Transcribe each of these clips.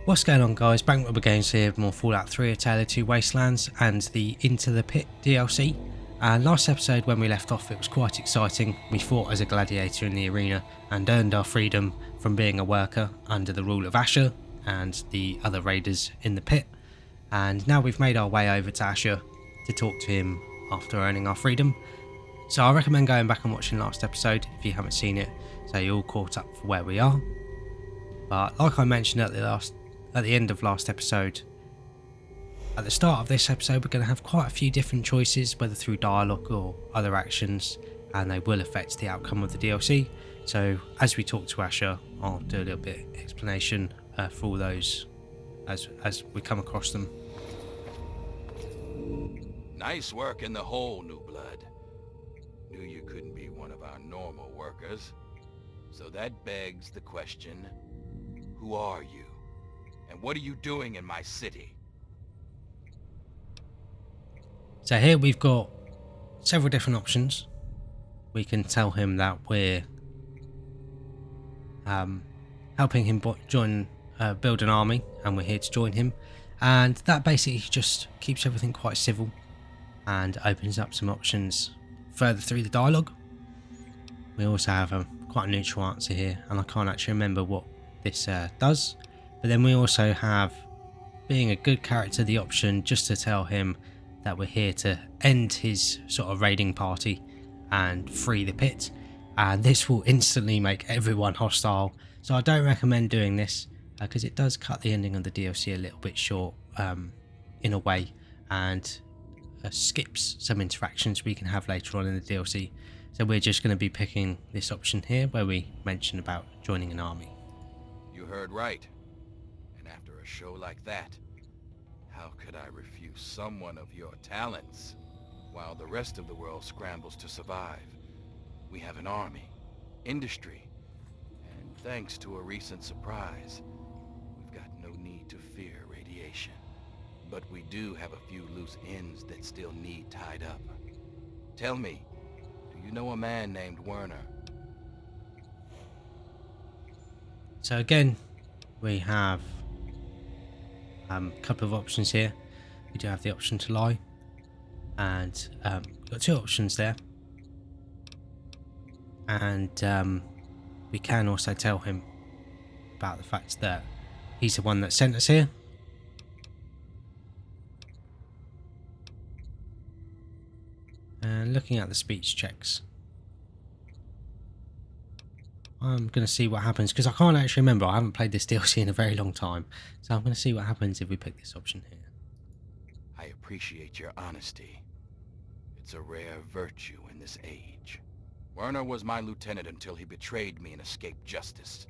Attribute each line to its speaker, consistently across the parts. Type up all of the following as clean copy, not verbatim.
Speaker 1: What's going on, guys? Bankrobber Games here with more Fallout 3: A Tale of Two Wastelands and the Into the Pit DLC. And last episode, when we left off, it was quite exciting. We fought as a gladiator in the arena and earned our freedom from being a worker under the rule of Asher and the other raiders in the pit. And now we've made our way over to Asher to talk to him after earning our freedom. So I recommend going back and watching last episode if you haven't seen it, so you're all caught up for where we are. But like I mentioned at the end of last episode, at the start of this episode we're going to have quite a few different choices, whether through dialogue or other actions, and they will affect the outcome of the DLC. So as we talk to Asher, I'll do a little bit of explanation for all those as we come across them.
Speaker 2: Nice work in the hole, New Blood. Knew you couldn't be one of our normal workers. So that begs the question, who are you? And what are you doing in my city?
Speaker 1: So here we've got several different options. We can tell him that we're helping him build an army, and we're here to join him. And that basically just keeps everything quite civil and opens up some options further through the dialogue. We also have quite a neutral answer here, and I can't actually remember what this does. But then we also have, being a good character, the option just to tell him that we're here to end his sort of raiding party and free the pit, and this will instantly make everyone hostile. So I don't recommend doing this because it does cut the ending of the DLC a little bit short in a way, and skips some interactions we can have later on in the DLC. So we're just going to be picking this option here where we mention about joining an army.
Speaker 2: You heard right. And after a show like that, how could I refuse someone of your talents? While the rest of the world scrambles to survive, we have an army, industry, and thanks to a recent surprise, we've got no need to fear radiation. But we do have a few loose ends that still need tied up. Tell me, do you know a man named Werner?
Speaker 1: So again, we have a couple of options here. We do have the option to lie, and we've got two options there. And we can also tell him about the fact that he's the one that sent us here. And looking at the speech checks, I'm going to see what happens, because I can't actually remember. I haven't played this DLC in a very long time, so I'm going to see what happens if we pick this option here.
Speaker 2: I appreciate your honesty. It's a rare virtue in this age. Werner was my lieutenant until he betrayed me and escaped justice.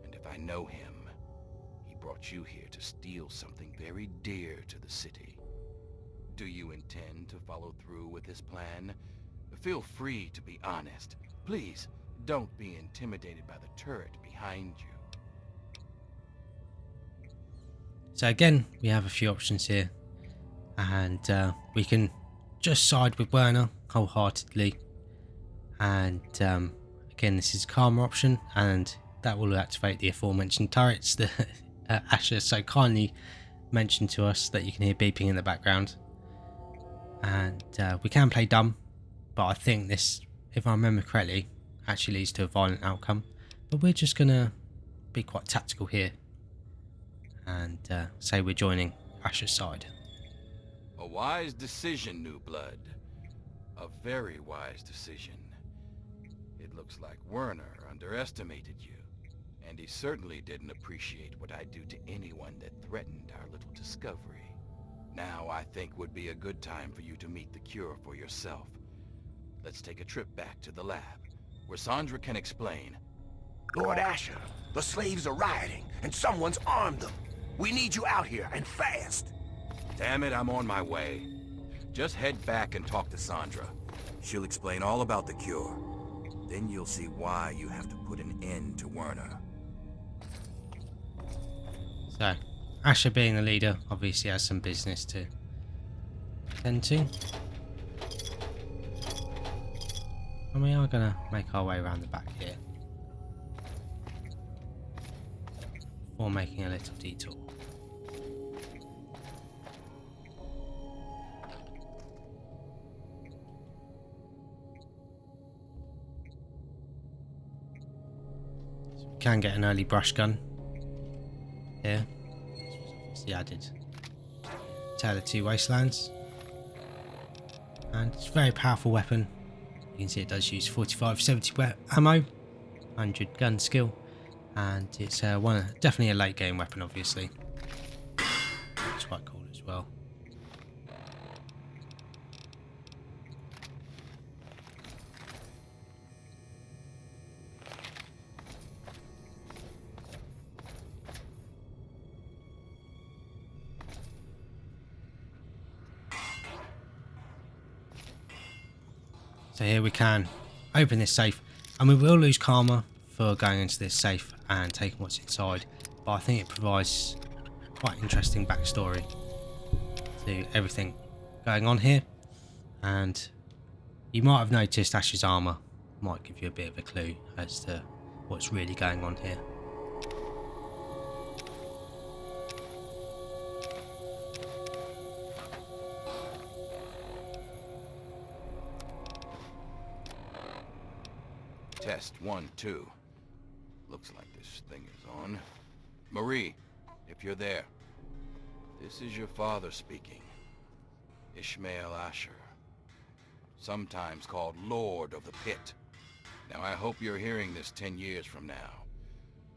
Speaker 2: And if I know him, he brought you here to steal something very dear to the city. Do you intend to follow through with his plan? Feel free to be honest. Please, don't be intimidated by the turret behind you.
Speaker 1: So again, we have a few options here, and we can just side with Werner wholeheartedly. And again, this is a calmer option, and that will activate the aforementioned turrets that Asher so kindly mentioned to us that you can hear beeping in the background. And we can play dumb, but I think this, if I remember correctly, actually leads to a violent outcome. But we're just gonna be quite tactical here and say we're joining Asher's side.
Speaker 2: A wise decision, New Blood. A very wise decision. It looks like Werner underestimated you, and he certainly didn't appreciate what I do to anyone that threatened our little discovery. Now I think would be a good time for you to meet the cure for yourself. Let's take a trip back to the lab, where Sandra can explain.
Speaker 3: Lord Asher, the slaves are rioting, and someone's armed them. We need you out here, and fast.
Speaker 2: Damn it, I'm on my way. Just head back and talk to Sandra. She'll explain all about the cure. Then you'll see why you have to put an end to Werner.
Speaker 1: So, Asher, being the leader, obviously has some business to tend to. And we are going to make our way around the back here. before making a little detour. So we can get an early brush gun here. This was obviously added Tale of Two Wastelands, and it's a very powerful weapon. You can see it does use 45-70 ammo, 100 gun skill, and it's definitely a late game weapon. Obviously, it's quite cool as well. So here we can open this safe, and we will lose karma for going into this safe and taking what's inside, but I think it provides quite interesting backstory to everything going on here, and you might have noticed Ash's armour might give you a bit of a clue as to what's really going on here.
Speaker 2: Test 1, 2. Looks like this thing is on. Marie, if you're there. This is your father speaking. Ishmael Asher. Sometimes called Lord of the Pit. Now I hope you're hearing this 10 years from now.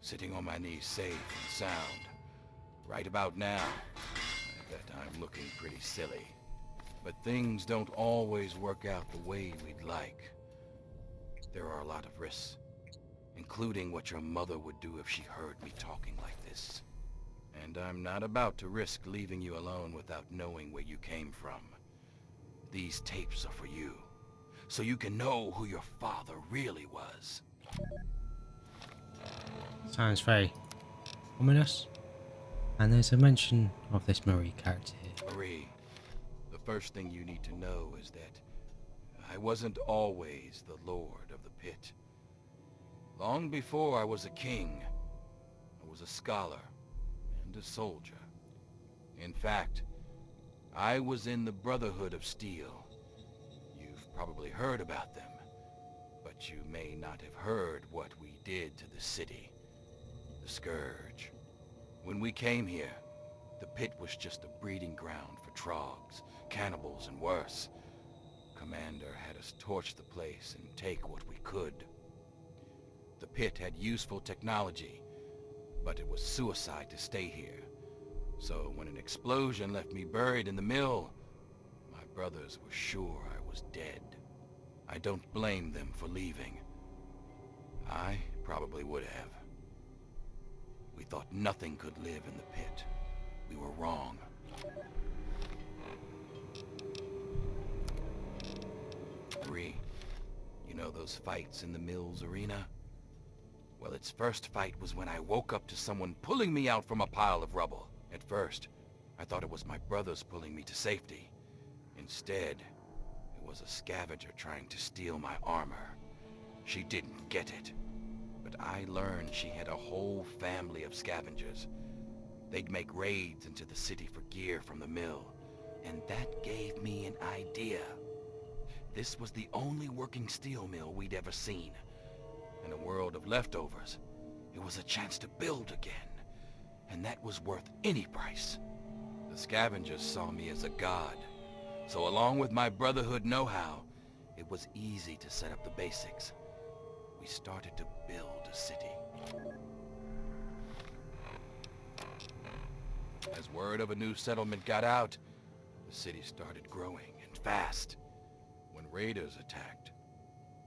Speaker 2: Sitting on my knees safe and sound. Right about now, I bet I'm looking pretty silly. But things don't always work out the way we'd like. There are a lot of risks, including what your mother would do if she heard me talking like this. And I'm not about to risk leaving you alone without knowing where you came from. These tapes are for you, so you can know who your father really was.
Speaker 1: Sounds very ominous. And there's a mention of this Marie character here.
Speaker 2: Marie, the first thing you need to know is that I wasn't always the Lord of the Pit. Long before I was a king, I was a scholar and a soldier. In fact, I was in the Brotherhood of Steel. You've probably heard about them, but you may not have heard what we did to the city. The Scourge. When we came here, the Pit was just a breeding ground for trogs, cannibals, and worse. Commander had us torch the place and take what we could. The Pit had useful technology, but it was suicide to stay here. So when an explosion left me buried in the mill, my brothers were sure I was dead. I don't blame them for leaving. I probably would have. We thought nothing could live in the Pit. We were wrong. Marie, you know those fights in the mill's arena? Well, its first fight was when I woke up to someone pulling me out from a pile of rubble. At first, I thought it was my brothers pulling me to safety. Instead, it was a scavenger trying to steal my armor. She didn't get it, but I learned she had a whole family of scavengers. They'd make raids into the city for gear from the mill, and that gave me an idea. This was the only working steel mill we'd ever seen. In a world of leftovers, it was a chance to build again, and that was worth any price. The scavengers saw me as a god, so along with my Brotherhood know-how, it was easy to set up the basics. We started to build a city. As word of a new settlement got out, the city started growing, and fast. When raiders attacked,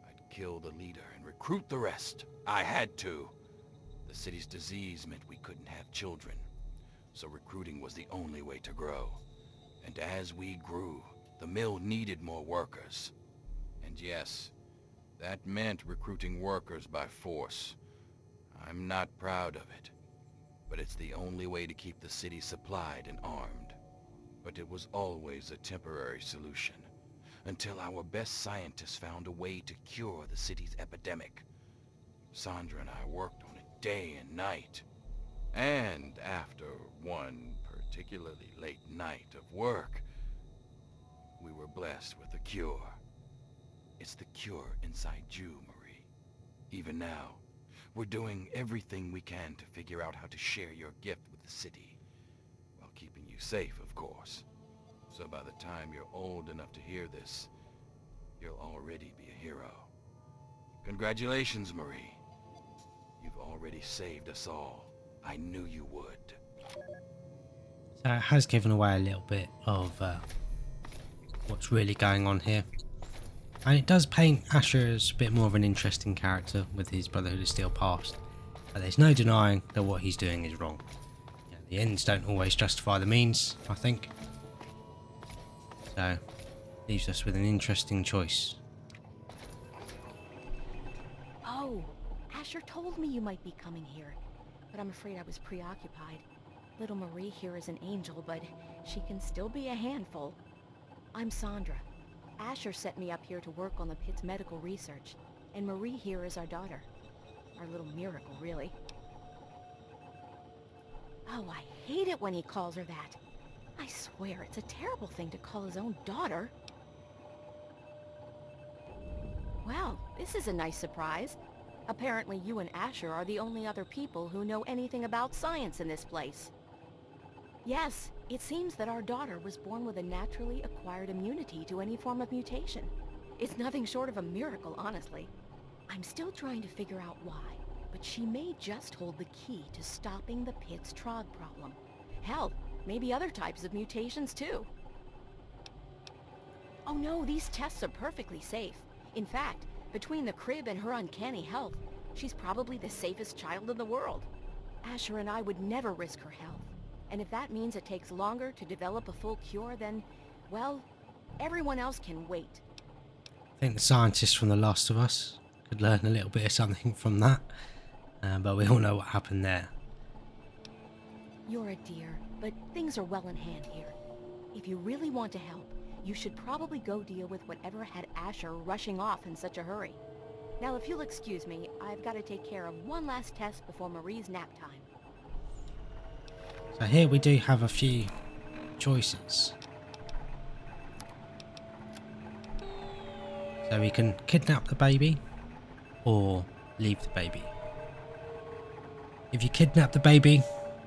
Speaker 2: I'd kill the leader and recruit the rest. I had to. The city's disease meant we couldn't have children, so recruiting was the only way to grow. And as we grew, the mill needed more workers. And yes, that meant recruiting workers by force. I'm not proud of it, but it's the only way to keep the city supplied and armed. But it was always a temporary solution, until our best scientists found a way to cure the city's epidemic. Sandra and I worked on it day and night. And after one particularly late night of work, we were blessed with a cure. It's the cure inside you, Marie. Even now, we're doing everything we can to figure out how to share your gift with the city, while keeping you safe, of course. So by the time you're old enough to hear this, you'll already be a hero. Congratulations, Marie. You've already saved us all. I knew you would.
Speaker 1: So it has given away a little bit of what's really going on here. And it does paint Asher as a bit more of an interesting character with his Brotherhood of Steel past. But there's no denying that what he's doing is wrong. Yeah, the ends don't always justify the means, I think. So, leaves us with an interesting choice.
Speaker 4: Oh, Asher told me you might be coming here, but I'm afraid I was preoccupied. Little Marie here is an angel, but she can still be a handful. I'm Sandra. Asher sent me up here to work on the Pitt's medical research, and Marie here is our daughter. Our little miracle, really. Oh, I hate it when he calls her that. I swear, it's a terrible thing to call his own daughter. Well, this is a nice surprise. Apparently you and Asher are the only other people who know anything about science in this place. Yes, it seems that our daughter was born with a naturally acquired immunity to any form of mutation. It's nothing short of a miracle, honestly. I'm still trying to figure out why, but she may just hold the key to stopping the Pitt's Trog problem. Hell, maybe other types of mutations too. Oh no, these tests are perfectly safe. In fact, between the crib and her uncanny health, she's probably the safest child in the world. Asher and I would never risk her health. And if that means it takes longer to develop a full cure, then, well, everyone else can wait.
Speaker 1: I think the scientists from The Last of Us could learn a little bit of something from that. But we all know what happened there.
Speaker 4: You're a dear, but things are well in hand here. If you really want to help, you should probably go deal with whatever had Asher rushing off in such a hurry. Now, if you'll excuse me, I've got to take care of one last test before Marie's nap time.
Speaker 1: So here we do have a few choices. So we can kidnap the baby or leave the baby. If you kidnap the baby,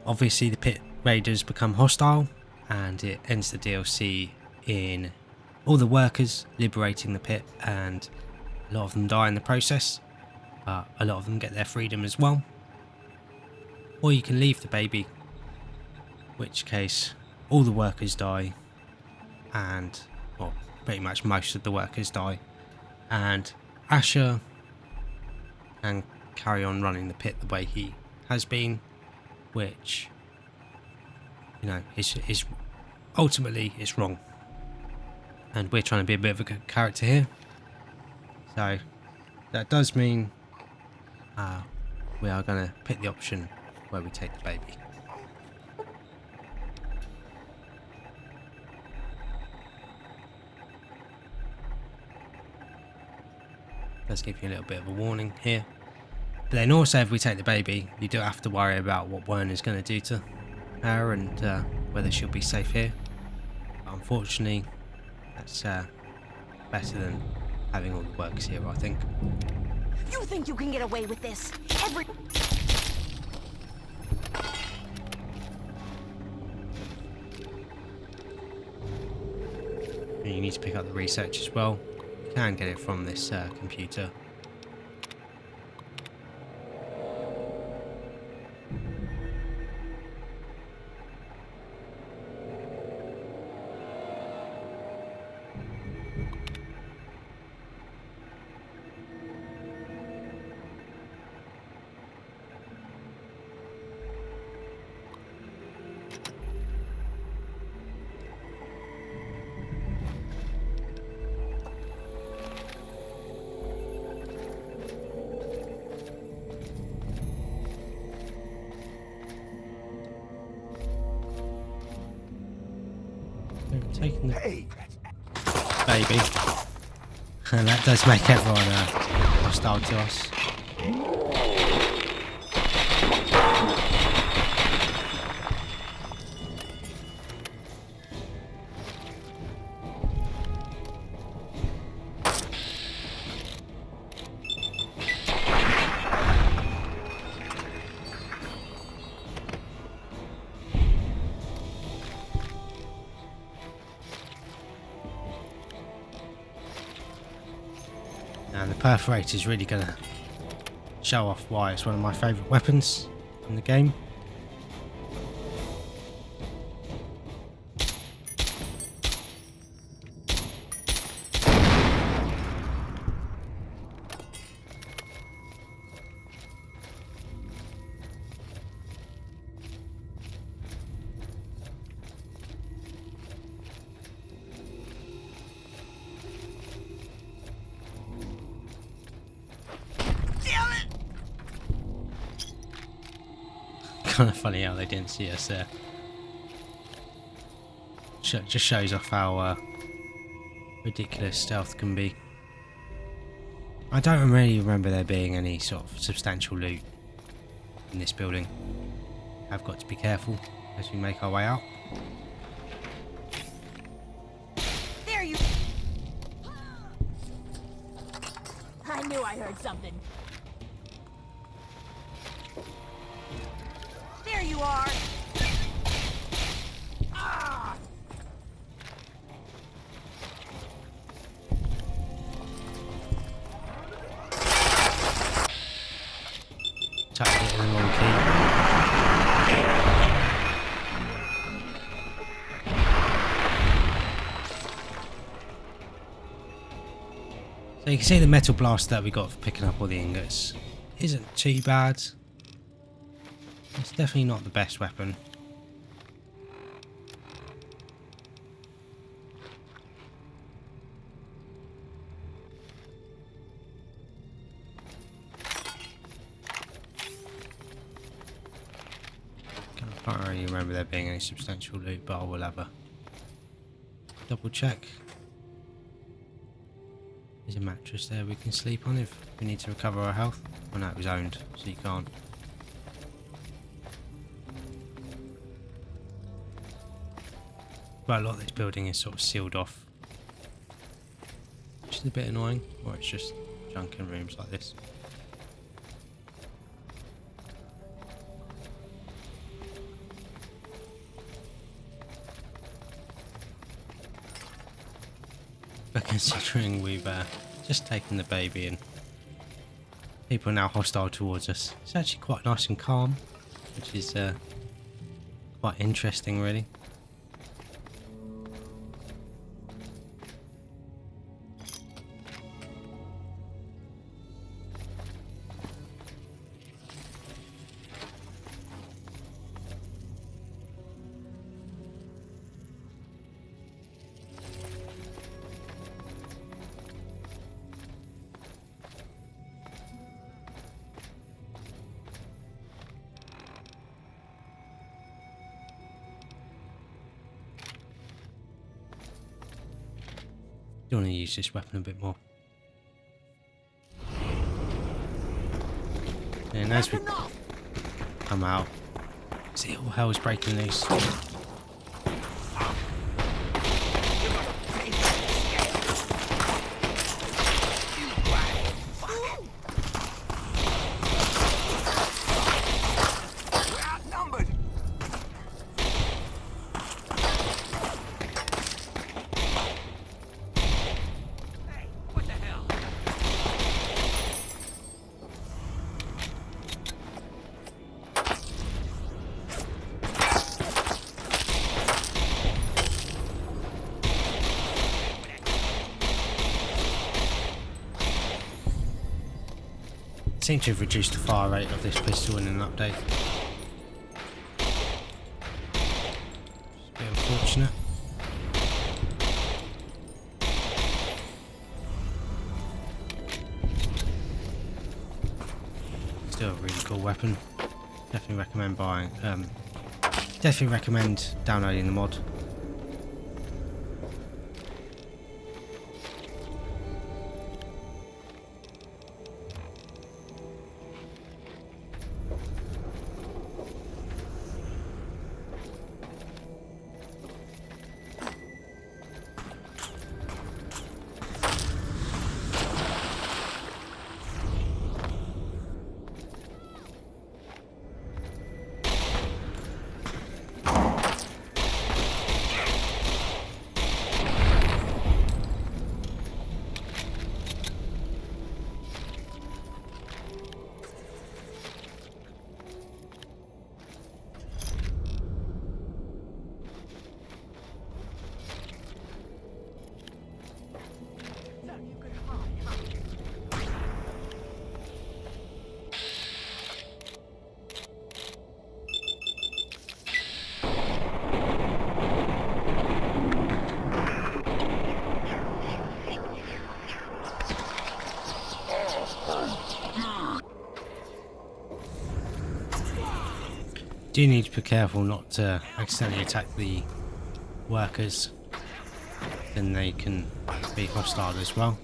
Speaker 1: obviously the Pitt Raiders become hostile and it ends the DLC in all the workers liberating the Pitt, and a lot of them die in the process. A lot of them get their freedom as well. Or you can leave the baby, which case all the workers die, and, well, pretty much most of the workers die, and Asher can carry on running the Pit the way he has been, which, you know, is ultimately it's wrong, and we're trying to be a bit of a good character here, so that does mean we are going to pick the option where we take the baby. Let's give you a little bit of a warning here. But then also, if we take the baby, you do have to worry about what Werner's going to do to her and whether she'll be safe here. But unfortunately, that's better than having all the works here, I think.
Speaker 4: You think you can get away with this?
Speaker 1: And you need to pick up the research as well. You can get it from this computer. Taking the
Speaker 3: Hey,
Speaker 1: baby, and that does make everyone hostile to us. perforator is really going to show off why it's one of my favourite weapons in the game. Kind of funny how they didn't see us there. Just shows off how ridiculous stealth can be. I don't really remember there being any sort of substantial loot in this building. I've got to be careful as we make our way out.
Speaker 5: There you... I knew I heard something. There you are! Ah!
Speaker 1: Tapped it in the wrong key. So you can see the metal blast that we got for picking up all the ingots isn't too bad. It's definitely not the best weapon. I can't really remember there being any substantial loot, but I will have a double check. There's a mattress there we can sleep on if we need to recover our health. Well, no, it was owned, so you can't. But a lot of this building is sort of sealed off, which is a bit annoying, or it's just junk in rooms like this. But considering we've just taken the baby and people are now hostile towards us, it's actually quite nice and calm, which is quite interesting really. You want to use this weapon a bit more. And as we come out, see all hell is breaking loose. Seem to have reduced the fire rate of this pistol in an update. It's a bit unfortunate. Still a really cool weapon. Definitely recommend buying. Definitely recommend downloading the mod. do need to be careful not to accidentally attack the workers, then they can be hostile as well.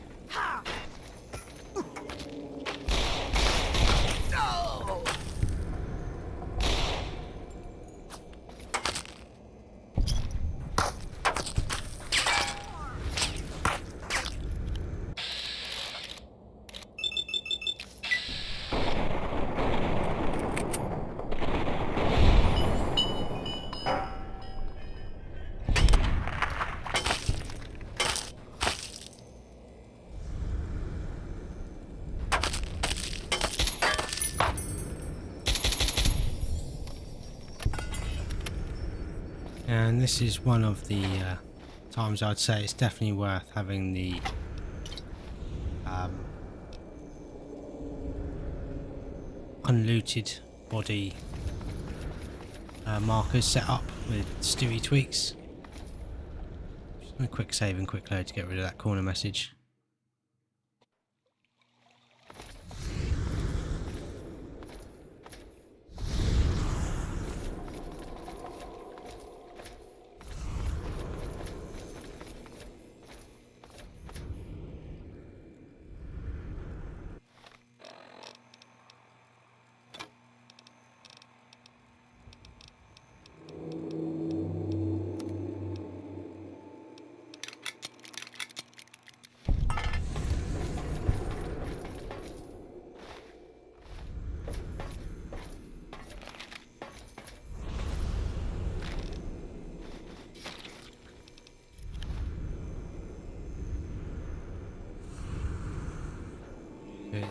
Speaker 1: And this is one of the times I'd say it's definitely worth having the unlooted body markers set up with Stewie tweaks. Just a quick save and quick load to get rid of that corner message.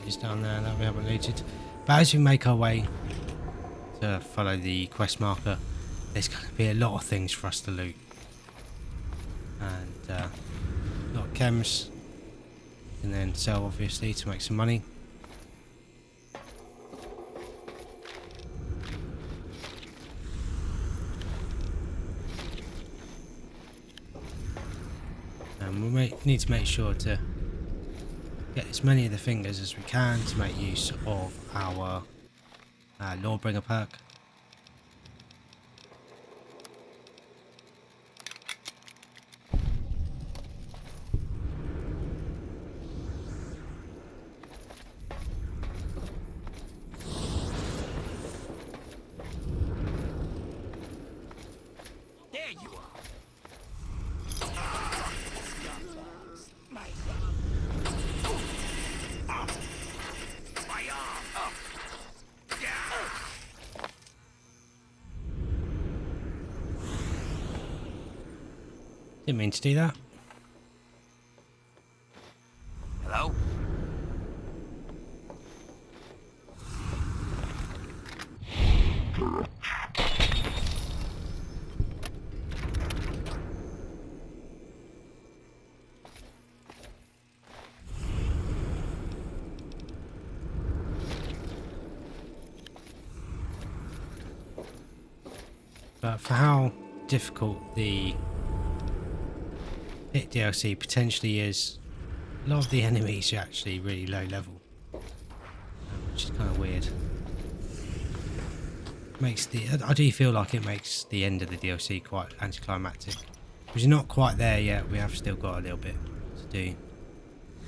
Speaker 1: Is down there that we haven't looted, but as we make our way to follow the quest marker, there's going to be a lot of things for us to loot, and a lot of chems, and then sell obviously to make some money. And we need to make sure to get as many of the fingers as we can to make use of our Lawbringer perk.
Speaker 3: There you are.
Speaker 1: Didn't mean to do that.
Speaker 3: Hello?
Speaker 1: But for how difficult the Pitt DLC potentially is, a lot of the enemies are actually really low level, which is kind of weird. I do feel like it makes the end of the DLC quite anticlimactic, because you're not quite there yet. We have still got a little bit to do. You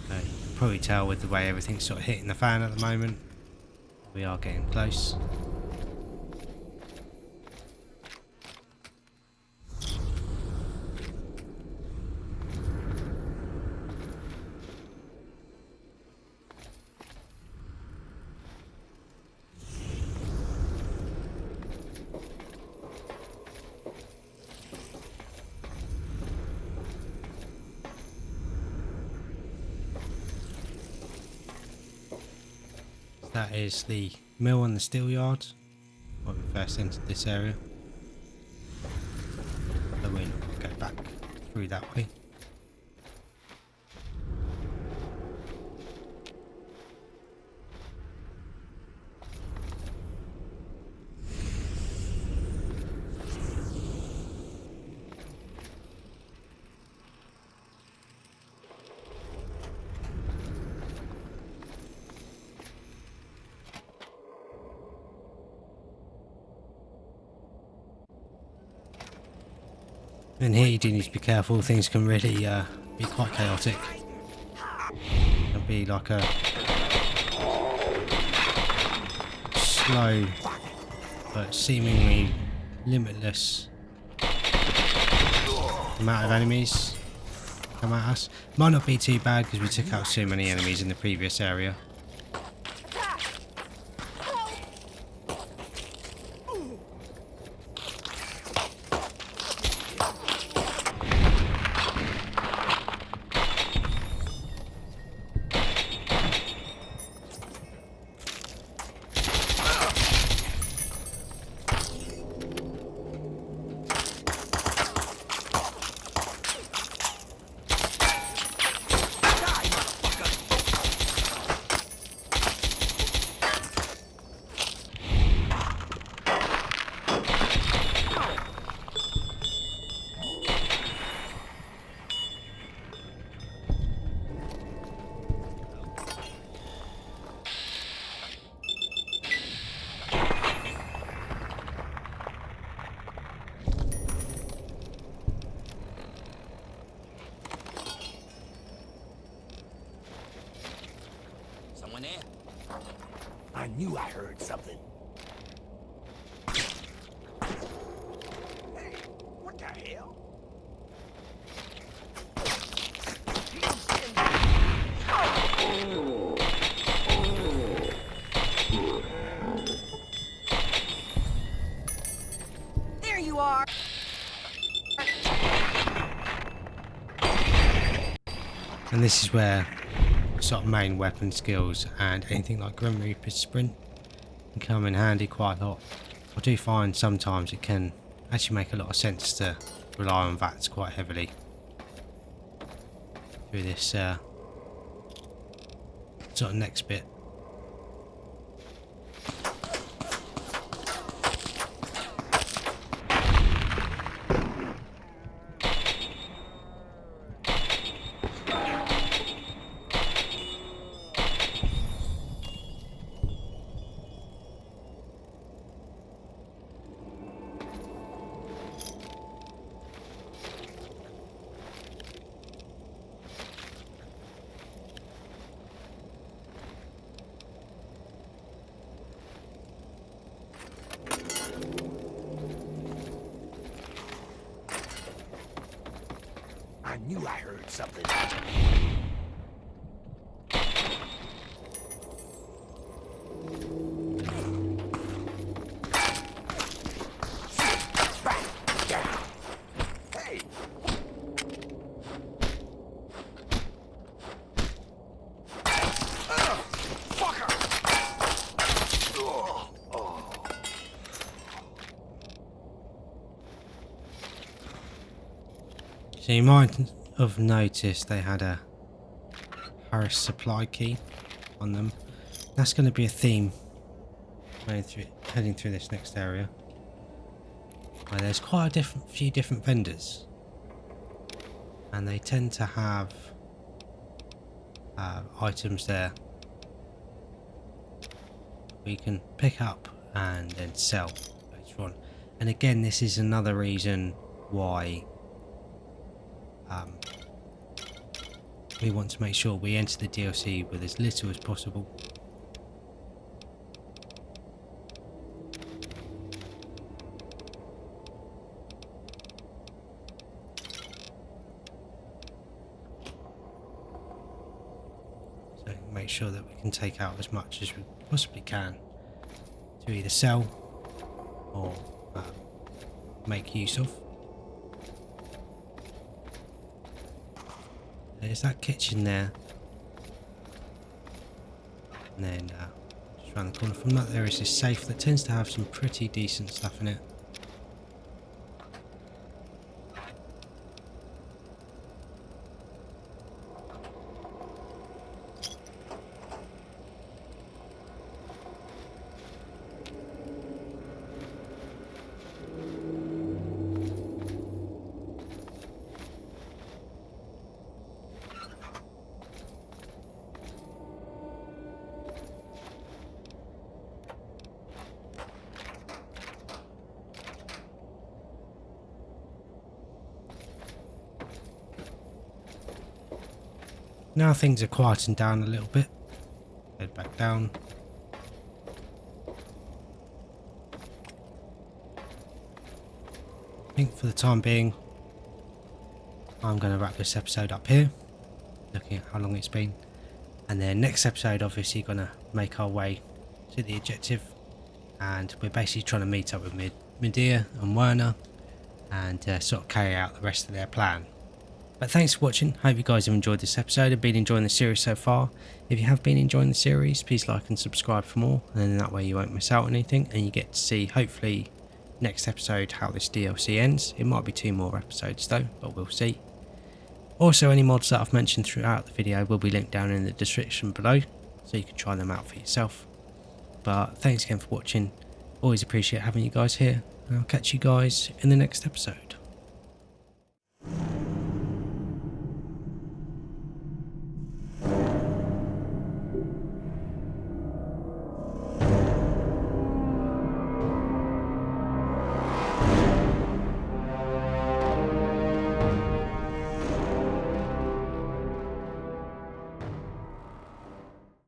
Speaker 1: can probably tell with the way everything's sort of hitting the fan at the moment. We are getting close. That is the mill and the steel yard when we first entered this area. So we're not going to go back through that way. And here you do need to be careful, things can really be quite chaotic. It'll be like a slow but seemingly limitless amount of enemies come at us. Might not be too bad because we took out so many enemies in the previous area.
Speaker 3: I knew I heard something. Hey, what the hell?
Speaker 5: There you are.
Speaker 1: And this is where sort of main weapon skills and anything like Grim Reaper's sprint can come in handy quite a lot. I do find sometimes it can actually make a lot of sense to rely on VATs quite heavily through this sort of next bit.
Speaker 3: I knew I heard something. Back down. Hey. Fucker.
Speaker 1: So you might have noticed they had a Harris supply key on them. That's going to be a theme heading through this next area. Where there's quite a few different vendors, and they tend to have items there we can pick up and then sell later on. And again, this is another reason why we want to make sure we enter the DLC with as little as possible. So make sure that we can take out as much as we possibly can to either sell or make use of. There's that kitchen there, and then just around the corner from that there is this safe that tends to have some pretty decent stuff in it. Now things are quieting down a little bit. Head back down. I think for the time being, I'm going to wrap this episode up here, looking at how long it's been. And then next episode, obviously, going to make our way to the objective. And we're basically trying to meet up with Medea and Werner and sort of carry out the rest of their plan. But thanks for watching. Hope you guys have enjoyed this episode and been enjoying the series so far. If you have been enjoying the series, please like and subscribe for more, and then that way you won't miss out on anything, and you get to see, hopefully, next episode how this DLC ends. It might be 2 more episodes though, but we'll see. Also, any mods that I've mentioned throughout the video will be linked down in the description below, so you can try them out for yourself. But thanks again for watching. Always appreciate having you guys here, and I'll catch you guys in the next episode.